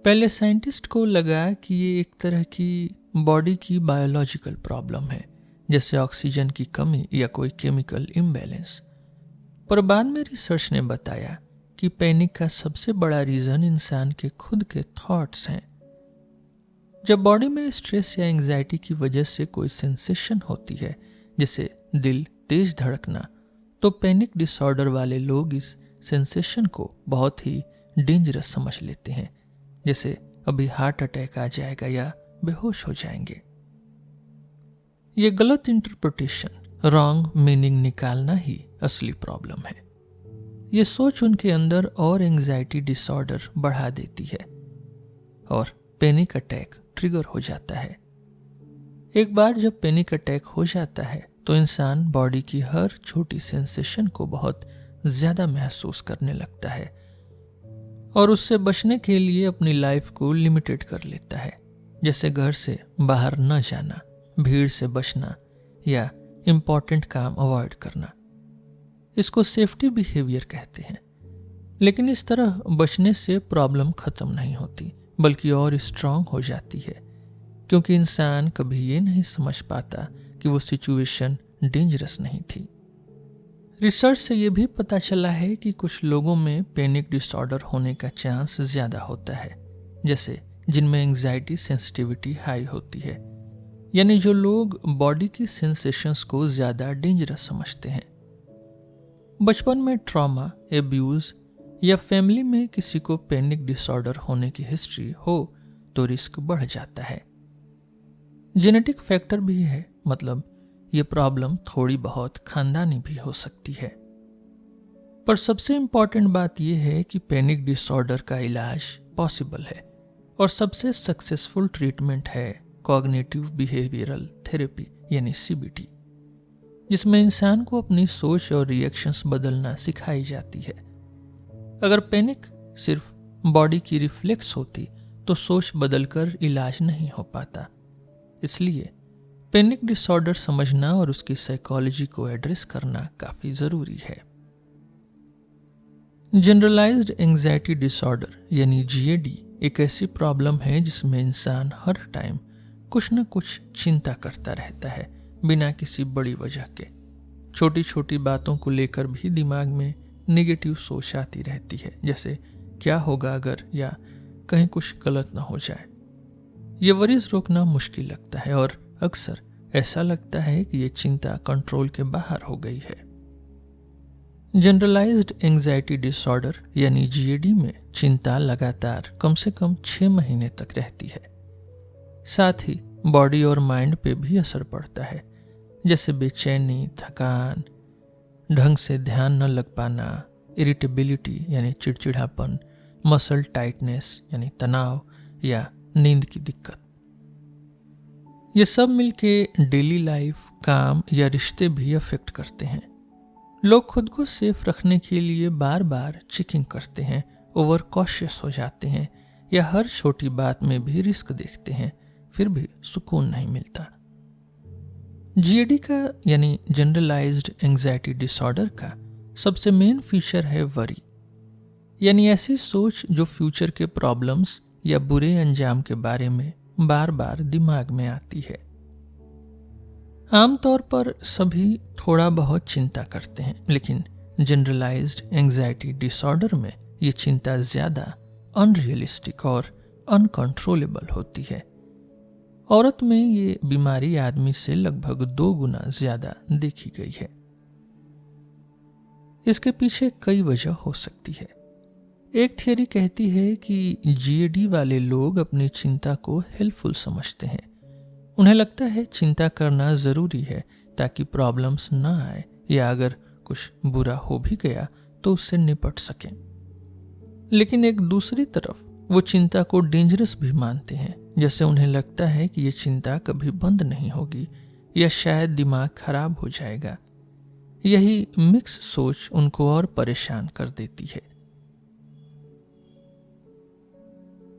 S1: पहले साइंटिस्ट को लगा कि ये एक तरह की बॉडी की बायोलॉजिकल प्रॉब्लम है, जैसे ऑक्सीजन की कमी या कोई केमिकल इम्बैलेंस। पर बाद में रिसर्च ने बताया कि पैनिक का सबसे बड़ा रीजन इंसान के खुद के थॉट्स हैं। जब बॉडी में स्ट्रेस या एंग्जाइटी की वजह से कोई सेंसेशन होती है, जैसे दिल तेज धड़कना, तो पैनिक डिसऑर्डर वाले लोग इस सेंसेशन को बहुत ही डेंजरस समझ लेते हैं, जैसे अभी हार्ट अटैक आ जाएगा या बेहोश हो जाएंगे। ये गलत इंटरप्रिटेशन, रॉन्ग मीनिंग निकालना ही असली प्रॉब्लम है। ये सोच उनके अंदर और एंग्जाइटी डिसऑर्डर बढ़ा देती है और पैनिक अटैक ट्रिगर हो जाता है। एक बार जब पैनिक अटैक हो जाता है तो इंसान बॉडी की हर छोटी सेंसेशन को बहुत ज्यादा महसूस करने लगता है और उससे बचने के लिए अपनी लाइफ को लिमिटेड कर लेता है, जैसे घर से बाहर न जाना, भीड़ से बचना या इम्पोर्टेंट काम अवॉइड करना। इसको सेफ्टी बिहेवियर कहते हैं। लेकिन इस तरह बचने से प्रॉब्लम खत्म नहीं होती, बल्कि और स्ट्रांग हो जाती है, क्योंकि इंसान कभी ये नहीं समझ पाता कि वो सिचुएशन डेंजरस नहीं थी। रिसर्च से ये भी पता चला है कि कुछ लोगों में पैनिक डिसऑर्डर होने का चांस ज़्यादा होता है, जैसे जिनमें एंग्जाइटी सेंसिटिविटी हाई होती है, यानी जो लोग बॉडी की सेंसेशंस को ज़्यादा डेंजरस समझते हैं। बचपन में ट्रॉमा, एब्यूज़ या फैमिली में किसी को पैनिक डिसऑर्डर होने की हिस्ट्री हो तो रिस्क बढ़ जाता है। जेनेटिक फैक्टर भी है, मतलब ये प्रॉब्लम थोड़ी बहुत खानदानी भी हो सकती है। पर सबसे इंपॉर्टेंट बात यह है कि पैनिक डिसऑर्डर का इलाज पॉसिबल है और सबसे सक्सेसफुल ट्रीटमेंट है कॉग्निटिव बिहेवियरल थेरेपी यानी CBT, जिसमें इंसान को अपनी सोच और रिएक्शंस बदलना सिखाई जाती है। अगर पैनिक सिर्फ बॉडी की रिफ्लेक्स होती तो सोच बदलकर इलाज नहीं हो पाता। इसलिए पैनिक डिसऑर्डर समझना और उसकी साइकोलॉजी को एड्रेस करना काफी जरूरी है। जनरलाइज्ड एंजाइटी डिसऑर्डर यानी GAD एक ऐसी प्रॉब्लम है जिसमें इंसान हर टाइम कुछ न कुछ चिंता करता रहता है बिना किसी बड़ी वजह के। छोटी छोटी बातों को लेकर भी दिमाग में नेगेटिव सोच आती रहती है, जैसे क्या होगा अगर, या कहीं कुछ गलत ना हो जाए। ये वरीज रोकना मुश्किल लगता है और अक्सर ऐसा लगता है कि ये चिंता कंट्रोल के बाहर हो गई है। जनरलाइज्ड एंजाइटी डिसऑर्डर यानी GAD में चिंता लगातार कम से कम 6 महीने तक रहती है। साथ ही बॉडी और माइंड पे भी असर पड़ता है, जैसे बेचैनी, थकान, ढंग से ध्यान न लग पाना, इरिटेबिलिटी यानी चिड़चिड़ापन, मसल टाइटनेस यानी तनाव या नींद की दिक्कत। ये सब मिलके डेली लाइफ, काम या रिश्ते भी अफेक्ट करते हैं। लोग खुद को सेफ रखने के लिए बार बार चेकिंग करते हैं, ओवर कॉशियस हो जाते हैं या हर छोटी बात में भी रिस्क देखते हैं, फिर भी सुकून नहीं मिलता। GAD का यानी जनरलाइज्ड एंजाइटी डिसऑर्डर का सबसे मेन फीचर है वरी, यानी ऐसी सोच जो फ्यूचर के प्रॉब्लम्स या बुरे अंजाम के बारे में बार बार दिमाग में आती है। आमतौर पर सभी थोड़ा बहुत चिंता करते हैं, लेकिन जनरलाइज्ड एंजाइटी डिसऑर्डर में ये चिंता ज्यादा अनरियलिस्टिक और अनकंट्रोलेबल होती है। औरत में ये बीमारी आदमी से लगभग 2 गुना ज्यादा देखी गई है। इसके पीछे कई वजह हो सकती है। एक थियरी कहती है कि GAD वाले लोग अपनी चिंता को हेल्पफुल समझते हैं। उन्हें लगता है चिंता करना जरूरी है ताकि प्रॉब्लम्स ना आए, या अगर कुछ बुरा हो भी गया तो उससे निपट सकें। लेकिन एक दूसरी तरफ वो चिंता को डेंजरस भी मानते हैं, जैसे उन्हें लगता है कि ये चिंता कभी बंद नहीं होगी या शायद दिमाग खराब हो जाएगा। यही मिक्स सोच उनको और परेशान कर देती है।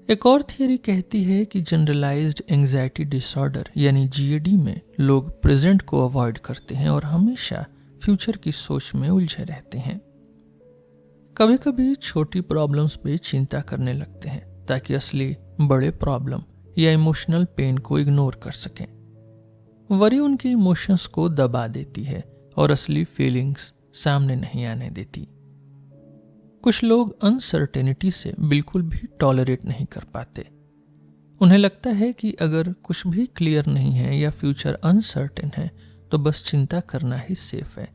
S1: एक और थियरी कहती है कि जनरलाइज्ड एंजाइटी डिसऑर्डर यानी GAD में लोग प्रेजेंट को अवॉइड करते हैं और हमेशा फ्यूचर की सोच में उलझे रहते हैं। कभी कभी छोटी प्रॉब्लम्स पे चिंता करने लगते हैं ताकि असली बड़े प्रॉब्लम या इमोशनल पेन को इग्नोर कर सकें। वरी उनकी इमोशंस को दबा देती है और असली फीलिंग्स सामने नहीं आने देती। कुछ लोग अनसर्टेनिटी से बिल्कुल भी टॉलरेट नहीं कर पाते। उन्हें लगता है कि अगर कुछ भी क्लियर नहीं है या फ्यूचर अनसर्टेन है तो बस चिंता करना ही सेफ है।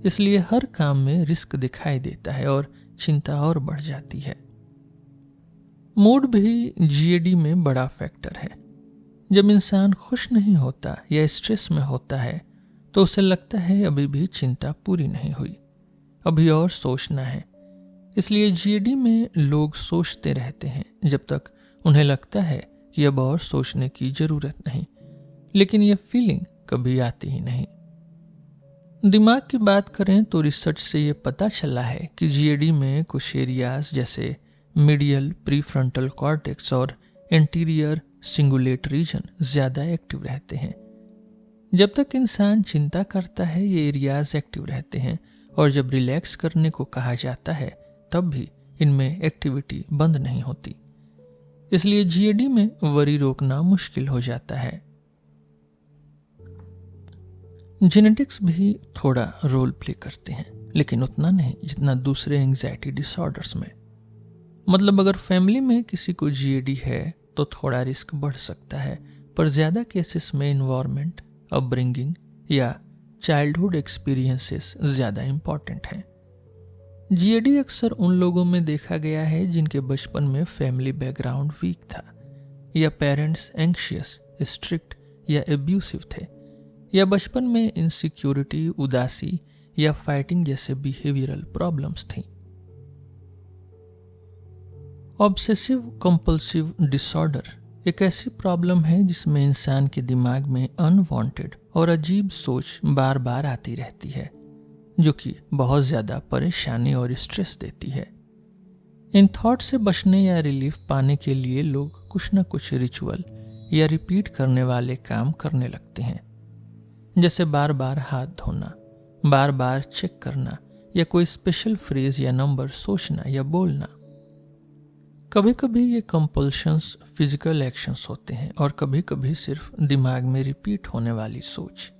S1: इसलिए हर काम में रिस्क दिखाई देता है और चिंता और बढ़ जाती है। मूड भी GAD में बड़ा फैक्टर है। जब इंसान खुश नहीं होता या स्ट्रेस में होता है तो उसे लगता है अभी भी चिंता पूरी नहीं हुई, अभी और सोचना है। इसलिए GAD में लोग सोचते रहते हैं जब तक उन्हें लगता है कि अब और सोचने की जरूरत नहीं, लेकिन यह फीलिंग कभी आती ही नहीं। दिमाग की बात करें तो रिसर्च से ये पता चला है कि GAD में कुछ एरियाज जैसे मीडियल प्रीफ्रंटल कॉर्टेक्स और एंटीरियर सिंगुलेट रीजन ज्यादा एक्टिव रहते हैं। जब तक इंसान चिंता करता है ये एरियाज एक्टिव रहते हैं और जब रिलैक्स करने को कहा जाता है तब भी इनमें एक्टिविटी बंद नहीं होती। इसलिए जीएडी में वरी रोकना मुश्किल हो जाता है। जेनेटिक्स भी थोड़ा रोल प्ले करते हैं, लेकिन उतना नहीं जितना दूसरे एंग्जाइटी डिसऑर्डर्स में। मतलब अगर फैमिली में किसी को जीएडी है तो थोड़ा रिस्क बढ़ सकता है, पर ज्यादा केसेस में इन्वायरमेंट, अपब्रिंगिंग या चाइल्डहुड एक्सपीरियंसेस ज्यादा इंपॉर्टेंट हैं। जीएडी अक्सर उन लोगों में देखा गया है जिनके बचपन में फैमिली बैकग्राउंड वीक था, या पेरेंट्स एंग्शियस, स्ट्रिक्ट या एब्यूसिव थे, या बचपन में इनसिक्योरिटी, उदासी या फाइटिंग जैसे बिहेवियरल प्रॉब्लम्स थी। ऑब्सेसिव कंपल्सिव डिसऑर्डर एक ऐसी प्रॉब्लम है जिसमें इंसान के दिमाग में अनवांटेड और अजीब सोच बार बार आती रहती है, जो कि बहुत ज्यादा परेशानी और स्ट्रेस देती है। इन थॉट से बचने या रिलीफ पाने के लिए लोग कुछ न कुछ रिचुअल या रिपीट करने वाले काम करने लगते हैं, जैसे बार बार हाथ धोना, बार बार चेक करना, या कोई स्पेशल फ्रेज या नंबर सोचना या बोलना। कभी कभी ये कंपल्शंस फिजिकल एक्शंस होते हैं और कभी कभी सिर्फ दिमाग में रिपीट होने वाली सोच।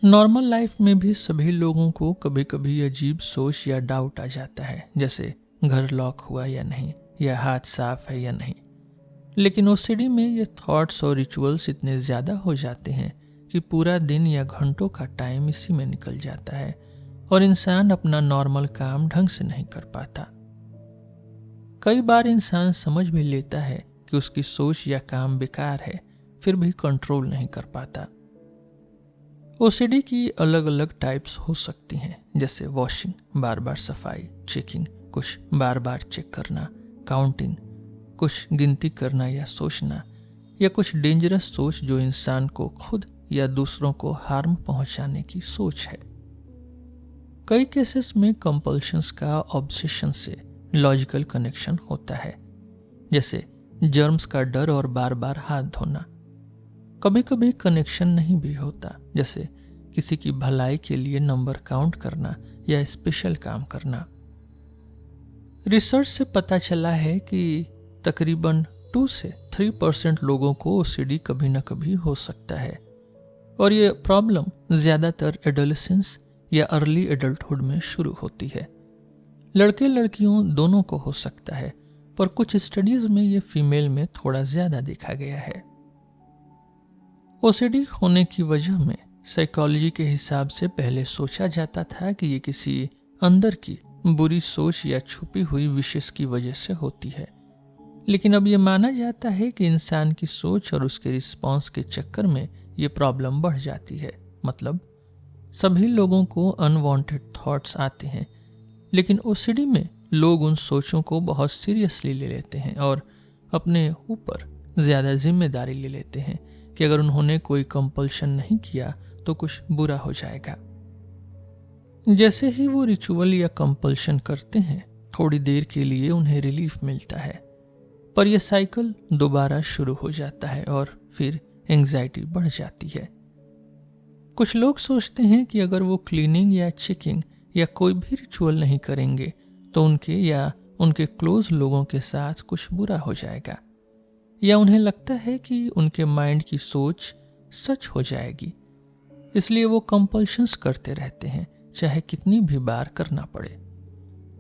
S1: नॉर्मल लाइफ में भी सभी लोगों को कभी कभी अजीब सोच या डाउट आ जाता है, जैसे घर लॉक हुआ या नहीं, या हाथ साफ है या नहीं। लेकिन ओसीडी में ये थॉट्स और रिचुअल्स इतने ज्यादा हो जाते हैं कि पूरा दिन या घंटों का टाइम इसी में निकल जाता है और इंसान अपना नॉर्मल काम ढंग से नहीं कर पाता। कई बार इंसान समझ भी लेता है कि उसकी सोच या काम बेकार है, फिर भी कंट्रोल नहीं कर पाता। ओसीडी की अलग अलग टाइप्स हो सकती हैं, जैसे वॉशिंग, बार बार सफाई, चेकिंग, कुछ बार बार चेक करना, काउंटिंग, कुछ गिनती करना या सोचना, या कुछ डेंजरस सोच जो इंसान को खुद या दूसरों को हार्म पहुंचाने की सोच है। कई केसेस में कंपल्शंस का ऑब्सेशन से लॉजिकल कनेक्शन होता है, जैसे जर्म्स का डर और बार बार हाथ धोना। कभी कभी कनेक्शन नहीं भी होता, जैसे किसी की भलाई के लिए नंबर काउंट करना या स्पेशल काम करना। रिसर्च से पता चला है कि तकरीबन 2 से 3% लोगों को ओसीडी कभी न कभी हो सकता है, और ये प्रॉब्लम ज्यादातर एडोलेसेंस या अर्ली एडल्टहुड में शुरू होती है। लड़के लड़कियों दोनों को हो सकता है, पर कुछ स्टडीज में ये फीमेल में थोड़ा ज्यादा देखा गया है। ओसीडी होने की वजह में साइकोलॉजी के हिसाब से पहले सोचा जाता था कि ये किसी अंदर की बुरी सोच या छुपी हुई विशेष की वजह से होती है, लेकिन अब ये माना जाता है कि इंसान की सोच और उसके रिस्पॉन्स के चक्कर में ये प्रॉब्लम बढ़ जाती है। मतलब सभी लोगों को अनवांटेड थॉट्स आते हैं, लेकिन ओसीडी में लोग उन सोचों को बहुत सीरियसली ले लेते हैं और अपने ऊपर ज्यादा जिम्मेदारी ले लेते हैं कि अगर उन्होंने कोई कंपल्शन नहीं किया तो कुछ बुरा हो जाएगा। जैसे ही वो रिचुअल या कंपल्शन करते हैं, थोड़ी देर के लिए उन्हें रिलीफ मिलता है, पर यह साइकिल दोबारा शुरू हो जाता है और फिर एंग्जाइटी बढ़ जाती है। कुछ लोग सोचते हैं कि अगर वो क्लीनिंग या चेकिंग या कोई भी रिचुअल नहीं करेंगे तो उनके या उनके क्लोज लोगों के साथ कुछ बुरा हो जाएगा, या उन्हें लगता है कि उनके माइंड की सोच सच हो जाएगी, इसलिए वो कंपल्शंस करते रहते हैं, चाहे कितनी भी बार करना पड़े।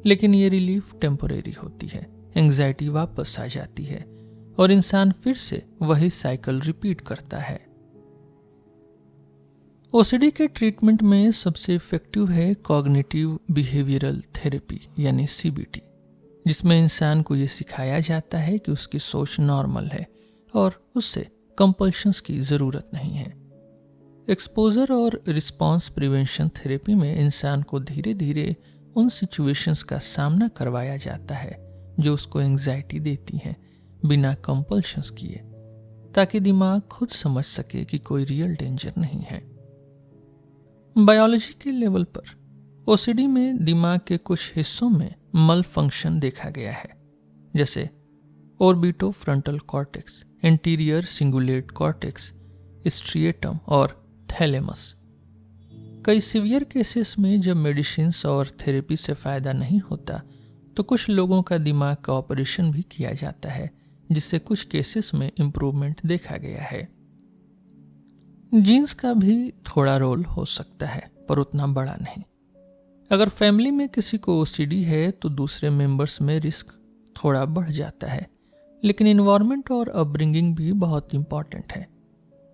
S1: लेकिन ये रिलीफ टेम्परेरी होती है, एंग्जाइटी वापस आ जाती है और इंसान फिर से वही साइकिल रिपीट करता है। ओसीडी के ट्रीटमेंट में सबसे इफेक्टिव है कॉग्निटिव बिहेवियरल थेरेपी यानी सीबीटी, जिसमें इंसान को ये सिखाया जाता है कि उसकी सोच नॉर्मल है और उससे कंपल्शंस की ज़रूरत नहीं है। एक्सपोजर और रिस्पॉन्स प्रिवेंशन थेरेपी में इंसान को धीरे धीरे उन सिचुएशंस का सामना करवाया जाता है जो उसको एंग्जाइटी देती हैं, बिना कंपल्शंस किए, ताकि दिमाग खुद समझ सके कि कोई रियल डेंजर नहीं है। बायोलॉजी के लेवल पर ओसीडी में दिमाग के कुछ हिस्सों में मल फंक्शन देखा गया है, जैसे orbitofrontal cortex, anterior cingulate cortex, striatum और थैलेमस। कई सीवियर केसेस में जब मेडिसिन्स और थेरेपी से फ़ायदा नहीं होता तो कुछ लोगों का दिमाग का ऑपरेशन भी किया जाता है, जिससे कुछ केसेस में इम्प्रूवमेंट देखा गया है। जीन्स का भी थोड़ा रोल हो सकता है, पर उतना बड़ा नहीं। अगर फैमिली में किसी को ओसीडी है तो दूसरे मेंबर्स में रिस्क थोड़ा बढ़ जाता है, लेकिन इन्वायरमेंट और अपब्रिंगिंग भी बहुत इंपॉर्टेंट है।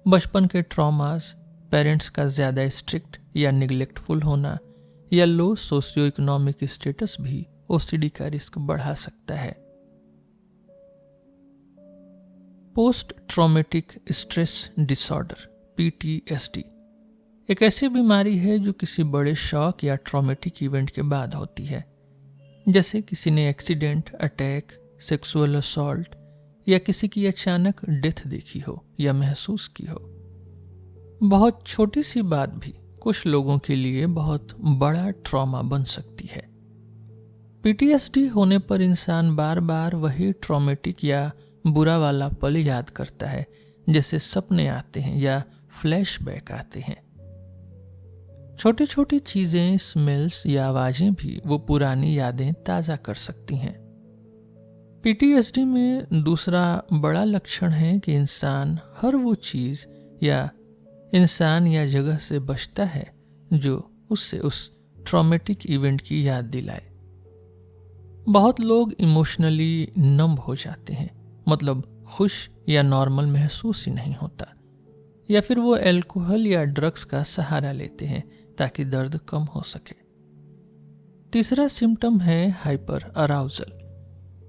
S1: बचपन के ट्रॉमास, पेरेंट्स का ज़्यादा स्ट्रिक्ट या निगलेक्टफुल होना या लो सोशियो इकोनॉमिक स्टेटस भी ओसीडी का रिस्क बढ़ा सकता है। Post traumatic stress disorder PTSD एक ऐसी बीमारी है जो किसी बड़े शॉक या ट्रॉमेटिक इवेंट के बाद होती है, जैसे किसी ने एक्सीडेंट, अटैक, सेक्सुअल असॉल्ट या किसी की अचानक डेथ देखी हो या महसूस की हो। बहुत छोटी सी बात भी कुछ लोगों के लिए बहुत बड़ा ट्रॉमा बन सकती है। PTSD होने पर इंसान बार बार वही ट्रॉमेटिक या बुरा वाला पल याद करता है, जैसे सपने आते हैं या फ्लैशबैक आते हैं। छोटी छोटी चीजें, स्मेल्स या आवाजें भी वो पुरानी यादें ताज़ा कर सकती हैं। PTSD में दूसरा बड़ा लक्षण है कि इंसान हर वो चीज या इंसान या जगह से बचता है जो उससे उस ट्रॉमेटिक इवेंट की याद दिलाए। बहुत लोग इमोशनली नंब हो जाते हैं, मतलब खुश या नॉर्मल महसूस ही नहीं होता, या फिर वो अल्कोहल या ड्रग्स का सहारा लेते हैं ताकि दर्द कम हो सके। तीसरा सिम्टम है हाइपर अराउजल,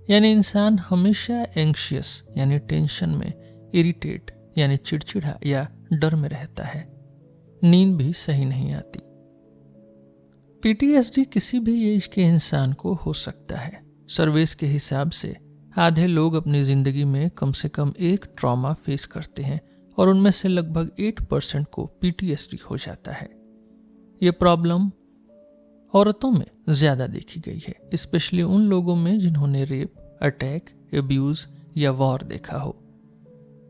S1: यानी इंसान हमेशा एंग्शियस यानी टेंशन में, इरिटेट यानी चिड़चिड़ा या डर में रहता है। नींद भी सही नहीं आती। PTSD किसी भी एज के इंसान को हो सकता है। सर्वेस के हिसाब से आधे लोग अपनी जिंदगी में कम से कम एक ट्रॉमा फेस करते हैं और उनमें से लगभग 8% को PTSD हो जाता है। ये प्रॉब्लम औरतों में ज्यादा देखी गई है, स्पेशली उन लोगों में जिन्होंने रेप, अटैक, एब्यूज या वॉर देखा हो।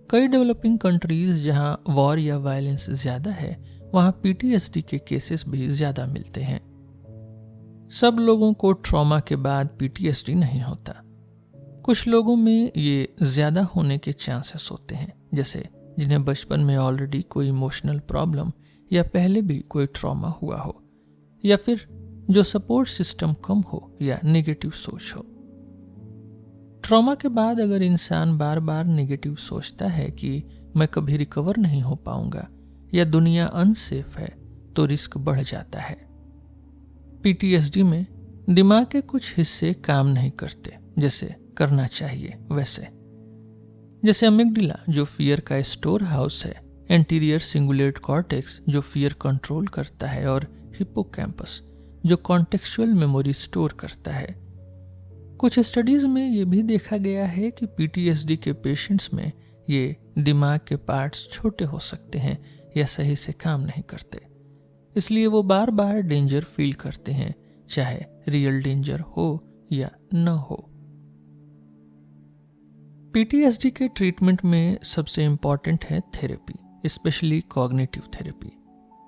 S1: कई डेवलपिंग कंट्रीज जहां वॉर या वायलेंस ज्यादा है, वहां PTSD के केसेस भी ज्यादा मिलते हैं। सब लोगों को ट्रॉमा के बाद PTSD नहीं होता। कुछ लोगों में ये ज्यादा होने के चांसेस होते हैं, जैसे जिन्हें बचपन में ऑलरेडी कोई इमोशनल प्रॉब्लम या पहले भी कोई ट्रॉमा हुआ हो, या फिर जो सपोर्ट सिस्टम कम हो या नेगेटिव सोच हो। ट्रॉमा के बाद अगर इंसान बार बार नेगेटिव सोचता है कि मैं कभी रिकवर नहीं हो पाऊंगा या दुनिया अनसेफ है, तो रिस्क बढ़ जाता है। PTSD में दिमाग के कुछ हिस्से काम नहीं करते जैसे करना चाहिए वैसे, जैसे अमिगडाला जो फियर का स्टोर हाउस है, एंटीरियर सिंगुलेट कॉर्टेक्स जो फियर कंट्रोल करता है, और हिप्पोकैम्पस जो कॉन्टेक्चुअल मेमोरी स्टोर करता है। कुछ स्टडीज में ये भी देखा गया है कि PTSD के पेशेंट्स में ये दिमाग के पार्ट्स छोटे हो सकते हैं या सही से काम नहीं करते, इसलिए वो बार बार डेंजर फील करते हैं, चाहे रियल डेंजर हो या न हो। PTSD के ट्रीटमेंट में सबसे इम्पॉर्टेंट है थेरेपी, स्पेशली कॉग्निटिव थेरेपी,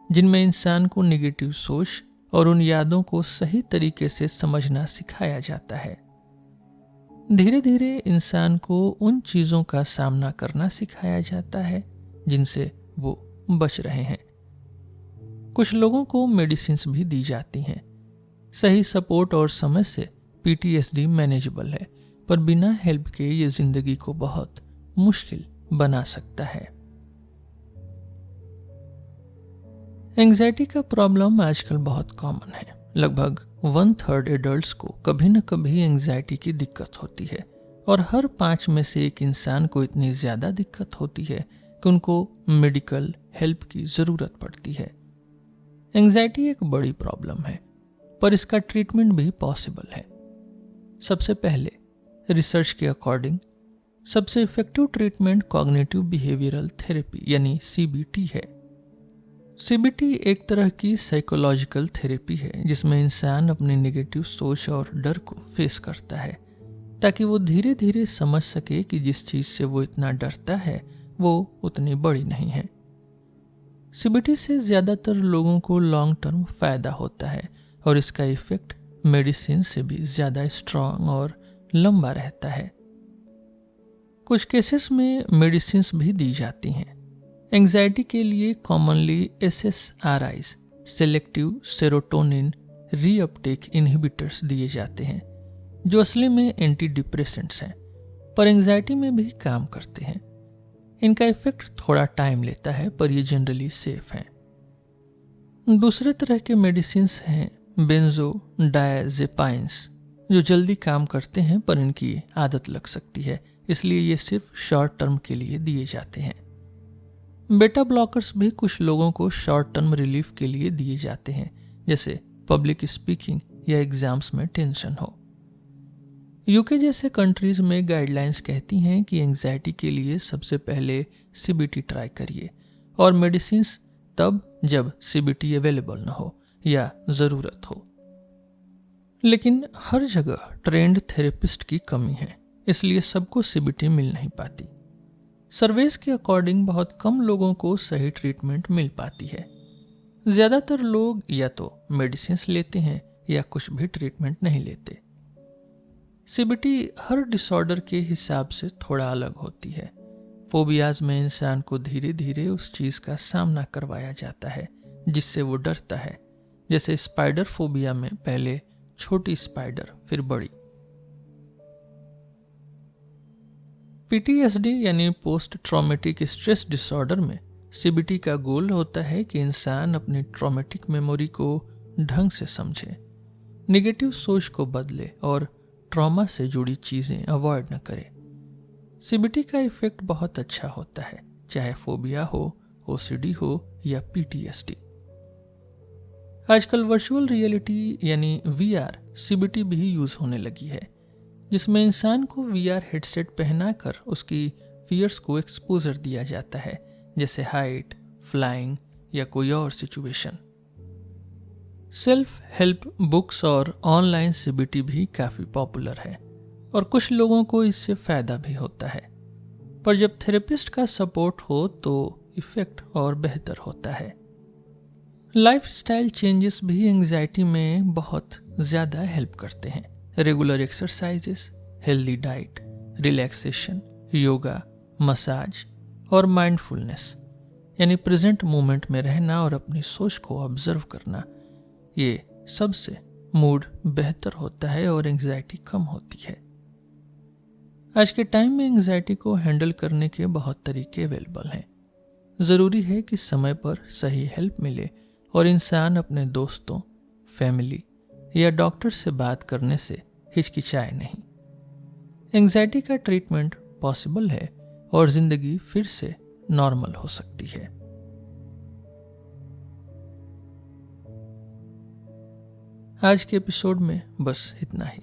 S1: जिनमें इंसान को नेगेटिव सोच और उन यादों को सही तरीके से समझना सिखाया जाता है। धीरे धीरे इंसान को उन चीजों का सामना करना सिखाया जाता है जिनसे वो बच रहे हैं। कुछ लोगों को मेडिसिन्स भी दी जाती हैं। सही सपोर्ट और समय से PTSD मैनेजेबल है, पर बिना हेल्प के ये जिंदगी को बहुत मुश्किल बना सकता है। एंग्जाइटी का प्रॉब्लम आजकल बहुत कॉमन है। लगभग 1/3 एडल्ट्स को कभी न कभी एंग्जाइटी की दिक्कत होती है, और हर 5 में से एक इंसान को इतनी ज्यादा दिक्कत होती है कि उनको मेडिकल हेल्प की जरूरत पड़ती है। एंग्जाइटी एक बड़ी प्रॉब्लम है, पर इसका ट्रीटमेंट भी पॉसिबल है। सबसे पहले रिसर्च के अकॉर्डिंग सबसे effective treatment cognitive behavioural therapy यानी CBT है। CBT एक तरह की साइकोलॉजिकल थेरेपी है जिसमें इंसान अपनी नेगेटिव सोच और डर को फेस करता है, ताकि वो धीरे धीरे समझ सके कि जिस चीज से वो इतना डरता है वो उतनी बड़ी नहीं है। सीबीटी से ज़्यादातर लोगों को लॉन्ग टर्म फ़ायदा होता है और इसका इफ़ेक्ट मेडिसिन से भी ज़्यादा स्ट्रॉन्ग और लंबा रहता है। कुछ केसेस में मेडिसिन्स भी दी जाती हैं। एंजाइटी के लिए commonly SSRIs selective serotonin reuptake inhibitors दिए जाते हैं, जो असली में एंटी डिप्रेसेंट्स हैं पर एंजाइटी में भी काम करते हैं। इनका इफेक्ट थोड़ा टाइम लेता है पर ये जनरली सेफ हैं। दूसरे तरह के मेडिसिन्स हैं बेंजोडायजेपाइंस, जो जल्दी काम करते हैं पर इनकी आदत लग सकती है, इसलिए ये सिर्फ शॉर्ट टर्म के लिए दिए जाते हैं। बेटा ब्लॉकर्स भी कुछ लोगों को शॉर्ट टर्म रिलीफ के लिए दिए जाते हैं, जैसे पब्लिक स्पीकिंग या एग्जाम्स में टेंशन हो। यूके जैसे कंट्रीज में गाइडलाइंस कहती हैं कि एंजाइटी के लिए सबसे पहले सीबीटी ट्राई करिए और मेडिसिन्स तब जब सीबीटी अवेलेबल न हो या ज़रूरत हो। लेकिन हर जगह ट्रेंड थेरेपिस्ट की कमी है, इसलिए सबको सीबीटी मिल नहीं पाती। सर्वेस के अकॉर्डिंग बहुत कम लोगों को सही ट्रीटमेंट मिल पाती है। ज़्यादातर लोग या तो मेडिसिन्स लेते हैं या कुछ भी ट्रीटमेंट नहीं लेते। सीबीटी हर डिसऑर्डर के हिसाब से थोड़ा अलग होती है। फोबियाज में इंसान को धीरे धीरे उस चीज़ का सामना करवाया जाता है जिससे वो डरता है, जैसे स्पाइडर फोबिया में पहले छोटी स्पाइडर फिर बड़ी। PTSD यानी पोस्ट ट्रॉमेटिक स्ट्रेस डिसऑर्डर में सीबीटी का गोल होता है कि इंसान अपनी ट्रॉमेटिक मेमोरी को ढंग से समझे, निगेटिव सोच को बदले और ट्रॉमा से जुड़ी चीज़ें अवॉइड न करे। सीबीटी का इफेक्ट बहुत अच्छा होता है, चाहे फोबिया हो, OCD हो या PTSD। आजकल वर्चुअल रियलिटी यानी VR सीबीटी भी यूज़ होने लगी है, जिसमें इंसान को VR हेडसेट पहनाकर उसकी फियर्स को एक्सपोजर दिया जाता है, जैसे हाइट, फ्लाइंग या कोई और सिचुएशन। सेल्फ हेल्प बुक्स और ऑनलाइन सीबीटी भी काफ़ी पॉपुलर है और कुछ लोगों को इससे फ़ायदा भी होता है, पर जब थेरेपिस्ट का सपोर्ट हो तो इफ़ेक्ट और बेहतर होता है। लाइफस्टाइल चेंजेस भी एंजाइटी में बहुत ज़्यादा हेल्प करते हैं। Regular exercises, healthy diet, relaxation, yoga, massage और माइंडफुलनेस यानी प्रेजेंट मोमेंट में रहना और अपनी सोच को ऑब्जर्व करना, ये सबसे मूड बेहतर होता है और एंजाइटी कम होती है। आज के टाइम में एंजाइटी को हैंडल करने के बहुत तरीके अवेलेबल हैं। ज़रूरी है कि समय पर सही हेल्प मिले और इंसान अपने दोस्तों, फैमिली या डॉक्टर से बात करने से हिचकिचाए नहीं। एंजाइटी का ट्रीटमेंट पॉसिबल है और जिंदगी फिर से नॉर्मल हो सकती है। आज के एपिसोड में बस इतना ही।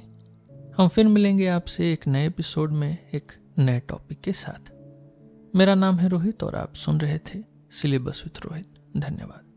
S1: हम फिर मिलेंगे आपसे एक नए एपिसोड में एक नए टॉपिक के साथ। मेरा नाम है रोहित और आप सुन रहे थे सिलेबस विद रोहित। धन्यवाद।